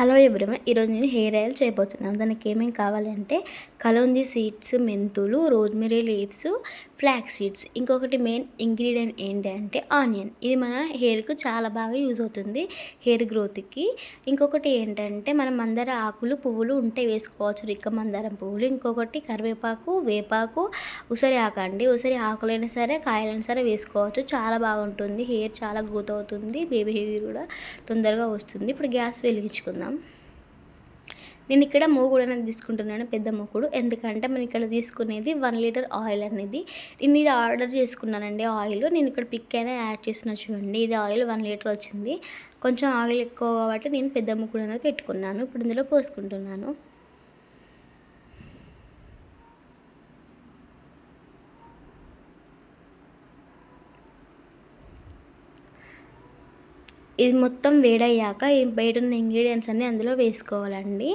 Hello everyone, ఈరోజు నేను hair oil చేయబోతున్నాను. దానికి ఏమేమి కావాలంటే కలోంజీ సీడ్స్, మెంతులు, రోజ్మెరీ లీవ్స్, ఫ్లాక్స్ సీడ్స్. ఇంకొకటి మెయిన్ ఇంగ్రీడియంట్ ఏంటంటే ఆనియన్. ఇది మన హెయిర్కు చాలా బాగా యూజ్ అవుతుంది, హెయిర్ గ్రోత్కి. ఇంకొకటి ఏంటంటే మనం మందార ఆకులు, పువ్వులు ఉంటే వేసుకోవచ్చు, రిక్క మందారం పువ్వులు. ఇంకొకటి కరివేపాకు, వేపాకు, ఉసిరి ఆకు అండి. ఉసిరి ఆకులైనా సరే, కాయలైనా సరే వేసుకోవచ్చు. చాలా బాగుంటుంది, హెయిర్ చాలా గ్రోత్ అవుతుంది, బేబీ హెయిర్ కూడా తొందరగా వస్తుంది. ఇప్పుడు గ్యాస్ వెలిగించుకుందాం. నేను ఇక్కడ మూకుడు అనేది తీసుకుంటున్నాను, పెద్ద మూకుడు. ఎందుకంటే మనం ఇక్కడ తీసుకునేది 1 లీటర్ ఆయిల్ అనేది. నేను ఇది ఆర్డర్ చేసుకున్నానండి ఆయిల్. నేను ఇక్కడ పిక్ అయినా యాడ్ చేసిన చూడండి. ఇది ఆయిల్ 1 లీటర్ వచ్చింది. కొంచెం ఆయిల్ ఎక్కువ కాబట్టి నేను పెద్ద మూకుడు అనేది పెట్టుకున్నాను. ఇప్పుడు ఇందులో పోసుకుంటున్నాను. ఇది మొత్తం వేడయ్యాక బయట ఉన్న ఇంగ్రీడియంట్స్ అన్నీ అందులో వేసుకోవాలండి.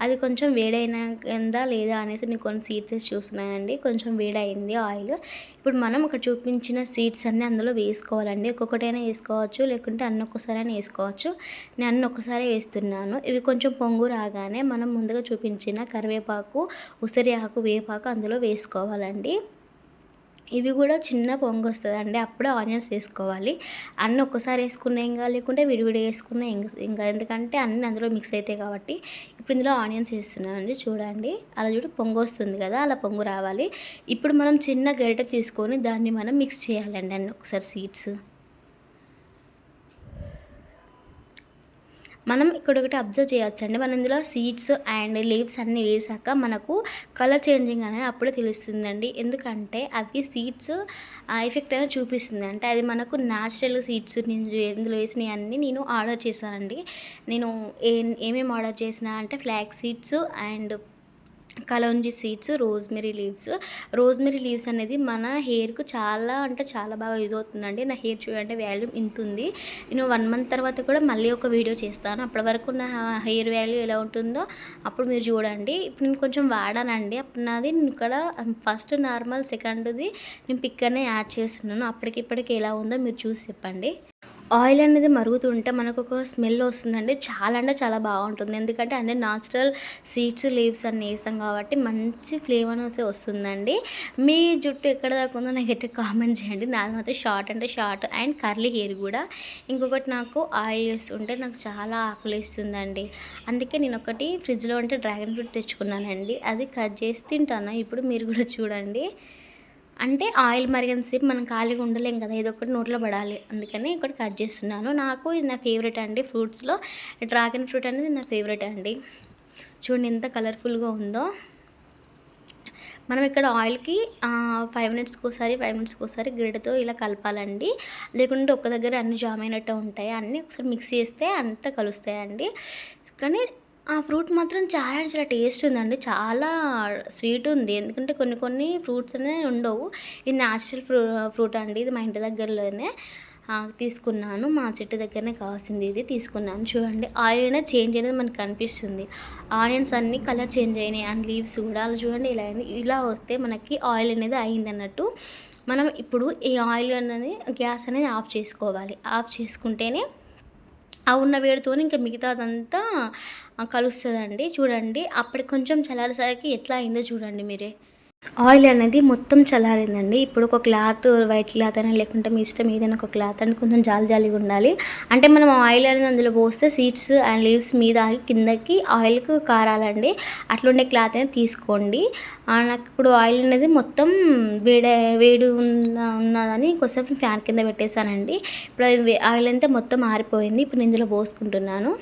అది కొంచెం వేడైనాక లేదా అనేసి నేను కొన్ని సీడ్స్ వేసి చూస్తున్నానండి. కొంచెం వేడైంది ఆయిల్. ఇప్పుడు మనం ఇక్కడ చూపించిన సీడ్స్ అన్నీ అందులో వేసుకోవాలండి. ఒక్కొక్కటైనా వేసుకోవచ్చు, లేకుంటే అన్నీ ఒక్కసారైనా వేసుకోవచ్చు. నేను అన్నీ ఒక్కసారి వేస్తున్నాను. ఇవి కొంచెం పొంగు రాగానే మనం ముందుగా చూపించిన కరివేపాకు, ఉసిరి ఆకు, వేపాకు అందులో వేసుకోవాలండి. ఇవి కూడా చిన్న పొంగు వస్తుందండి, అప్పుడే ఆనియన్స్ వేసుకోవాలి. అన్నీ ఒక్కసారి వేసుకున్న ఏం కాదు, లేకుంటే విడివిడి వేసుకున్న ఇంకా ఎందుకంటే అన్నీ అందులో మిక్స్ అవుతాయి కాబట్టి. ఇప్పుడు ఇందులో ఆనియన్స్ వేస్తున్నానండి. చూడండి, అలా పొంగు వస్తుంది కదా, అలా పొంగు రావాలి. ఇప్పుడు మనం చిన్న గరిటె తీసుకొని దాన్ని మనం మిక్స్ చేయాలండి అన్నీ ఒకసారి సీడ్స్. మనం ఇక్కడ ఒకటి అబ్జర్వ్ చేయొచ్చండి. మనం ఇందులో సీడ్స్ అండ్ లీవ్స్ అన్నీ వేసాక మనకు కలర్ చేంజింగ్ అనేది అప్పుడే తెలుస్తుందండి. ఎందుకంటే అవి సీడ్స్ ఎఫెక్ట్ అనేది చూపిస్తుంది. అంటే అది మనకు న్యాచురల్ సీడ్స్ నేను ఇందులో వేసినవి అన్నీ నేను ఆర్డర్ చేశానండి. నేను ఏమేమి ఆర్డర్ చేసిన అంటే flax seeds and kalonji seeds, rosemary leaves అనేది మన హెయిర్కు చాలా అంటే చాలా బాగా యూజ్ అవుతుందండి. నా హెయిర్ చూడండి వాల్యూమ్ ఇంత ఉంది. నేను 1 మంత్ తర్వాత కూడా మళ్ళీ ఒక వీడియో చేస్తాను. అప్పటి వరకు నా హెయిర్ వాల్యూ ఎలా ఉంటుందో అప్పుడు మీరు చూడండి. ఇప్పుడు నేను కొంచెం వాడానండి. అప్పుడు నాది నేను ఇక్కడ ఫస్ట్ నార్మల్, సెకండ్ది నేను పిక్ అనే యాడ్ చేస్తున్నాను. అప్పటికిప్పటికి ఎలా ఉందో మీరు చూసి చెప్పండి. ఆయిల్ అనేది మరుగుతుంటే మనకు ఒక స్మెల్ వస్తుందండి. చాలా అంటే చాలా బాగుంటుంది. ఎందుకంటే అన్నీ న్యాచురల్ సీడ్స్, లీవ్స్ అన్నీ వేసాం కాబట్టి మంచి ఫ్లేవర్ అయితే వస్తుందండి. మీ జుట్టు ఎక్కడ దాకా ఉందో నాకైతే కామెంట్ చేయండి. నాది మాత్రం షార్ట్ అంటే షార్ట్ అండ్ కర్లీ హెయిర్ కూడా. ఇంకొకటి నాకు ఆయిల్ వేస్తుంటే నాకు చాలా ఆకలిస్తుందండి. అందుకే నేను ఒకటి ఫ్రిడ్జ్లో ఉంటే డ్రాగన్ ఫ్రూట్ తెచ్చుకున్నానండి. అది కట్ చేసి తింటాను. ఇప్పుడు మీరు కూడా చూడండి. అంటే ఆయిల్ మరిగినంతసేపు మనం ఖాళీగా ఉండలేం కదా, ఏదో ఒకటి నోట్లో పడాలి. అందుకని ఒకటి కట్ చేస్తున్నాను. నాకు ఇది నా ఫేవరెట్ అండి. ఫ్రూట్స్లో డ్రాగన్ ఫ్రూట్ అనేది నా ఫేవరెట్ అండి. చూడండి ఎంత కలర్ఫుల్గా ఉందో. మనం ఇక్కడ ఆయిల్కి 5 మినిట్స్కి ఒకసారి గరిటెతో ఇలా కలపాలండి. లేకుంటే ఒక్క దగ్గర అన్ని జామ్ అయినట్టు ఉంటాయి. అన్నీ ఒకసారి మిక్స్ చేస్తే అంతా కలుస్తాయండి. కానీ ఆ ఫ్రూట్ మాత్రం చాలా చాలా టేస్ట్ ఉందండి. చాలా స్వీట్ ఉంది. ఎందుకంటే కొన్ని ఫ్రూట్స్ అనేవి ఉండవు. ఇది న్యాచురల్ ఫ్రూట్ అండి. ఇది మా ఇంటి దగ్గరలోనే తీసుకున్నాను. మా చెట్టు దగ్గరనే కావాల్సింది ఇది తీసుకున్నాను. చూడండి ఆయిల్ అనేది చేంజ్ అనేది మనకు కనిపిస్తుంది. ఆనియన్స్ అన్నీ కలర్ చేంజ్ అయినాయి అండ్ లీవ్స్ కూడా అలా చూడండి ఇలా అయింది. ఇలా వస్తే మనకి ఆయిల్ అనేది అయింది అన్నట్టు. మనం ఇప్పుడు ఈ ఆయిల్ అనేది గ్యాస్ అనేది ఆఫ్ చేసుకోవాలి. ఆఫ్ చేసుకుంటేనే ఆ ఉన్న వేడితో ఇంకా మిగతాదంతా కలుస్తుందండి. చూడండి అప్పటికి కొంచెం చల్లారేసరికి ఎట్లా అయిందో చూడండి మీరే. ఆయిల్ అనేది మొత్తం చల్లారిందండి. ఇప్పుడు ఒక క్లాత్, వైట్ క్లాత్ అయినా లేకుంటే మీ ఇష్టం ఏదైనా ఒక క్లాత్ అని కొంచెం జాలిగా ఉండాలి. అంటే మనం ఆయిల్ అనేది అందులో పోస్తే సీడ్స్ అండ్ లీవ్స్ మీద ఆగి కిందకి ఆయిల్కి కారాలండి. అట్లుండే క్లాత్ అనేది తీసుకోండి. నాకు ఇప్పుడు ఆయిల్ అనేది మొత్తం వేడి ఉన్నదని కొంచెం ఫ్యాన్ కింద పెట్టేశానండి. ఇప్పుడు ఆయిల్ అంతా మొత్తం ఆరిపోయింది. ఇప్పుడు నేను ఇందులో పోసుకుంటున్నాను.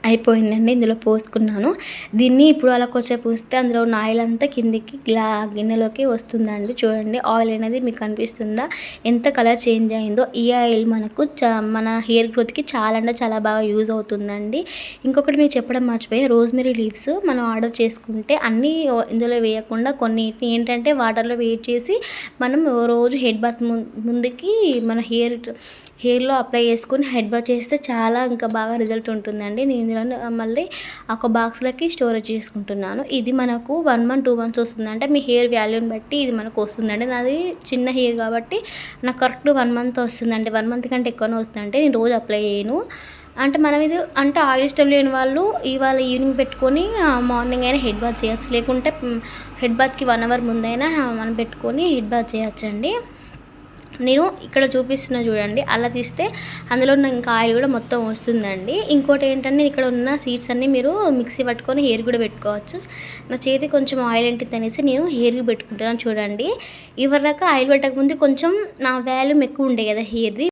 అయిపోయిందండి. ఇందులో పోసుకున్నాను. దీన్ని ఇప్పుడు అలా కొంచెంసేపు ఉంచితే అందులో ఉన్న ఆయిల్ అంతా కిందికి గిన్నెలోకి వస్తుందండి. చూడండి ఆయిల్ అనేది మీకు కనిపిస్తుందా ఎంత కలర్ చేంజ్ అయిందో. ఈ ఆయిల్ మనకు మన హెయిర్ గ్రోత్కి చాలా అంటే చాలా బాగా యూజ్ అవుతుందండి. ఇంకొకటి మీకు చెప్పడం మర్చిపోయి, రోజ్మెరీ లీవ్స్ మనం ఆర్డర్ చేసుకుంటే అన్నీ ఇందులో వేయకుండా కొన్ని ఏంటంటే వాటర్లో వేడి చేసి మనం రోజు హెడ్ బాత్ ముందుకి మన హెయిర్‌లో అప్లై చేసుకొని హెడ్ బాత్ చేస్తే చాలా ఇంకా బాగా రిజల్ట్ ఉంటుందండి. నేను ఇందులోనే మళ్ళీ ఒక బాక్స్‌లకి స్టోరేజ్ చేసుకుంటున్నాను. ఇది మనకు 1 మంత్, 2 మంత్స్ వస్తుంది. అంటే మీ హెయిర్ వాల్యూని బట్టి ఇది మనకు వస్తుందండి. నాది చిన్న హెయిర్ కాబట్టి నాకు కరెక్ట్ 1 మంత్ వస్తుందండి. 1 మంత్ కంటే ఎక్కువనే వస్తుందంటే నేను రోజు అప్లై చేయను. అంటే మనం ఇది అంటే ఆయిల్ ఇష్టం లేని వాళ్ళు ఇవాళ ఈవినింగ్ పెట్టుకొని మార్నింగ్ అయినా హెడ్ బాత్ చేయొచ్చు. లేకుంటే హెడ్ బాత్‌కి 1 అవర్ ముందైనా మనం పెట్టుకొని హెడ్ బాత్ చేయొచ్చండి. నేను ఇక్కడ చూపిస్తున్నా చూడండి. అలా తీస్తే అందులో ఉన్న ఇంకా ఆయిల్ గూడా మొత్తం వస్తుందండి. ఇంకోటేంటంటే ఇక్కడ ఉన్న సీడ్స్ అన్నీ మీరు మిక్సీ పట్టుకొని హెయిర్ గూడా పెట్టుకోవచ్చు. నా చేతికి కొంచెం ఆయిల్ అంటిద్దనేసి నేను హెయిర్‌కి పెట్టుకుంటున్నాను చూడండి. ఇదివరదాకా ఆయిల్ పెట్టకముందు కొంచెం నా వాల్యూమ్ ఎక్కువుండే గదా హెయిర్‌ది.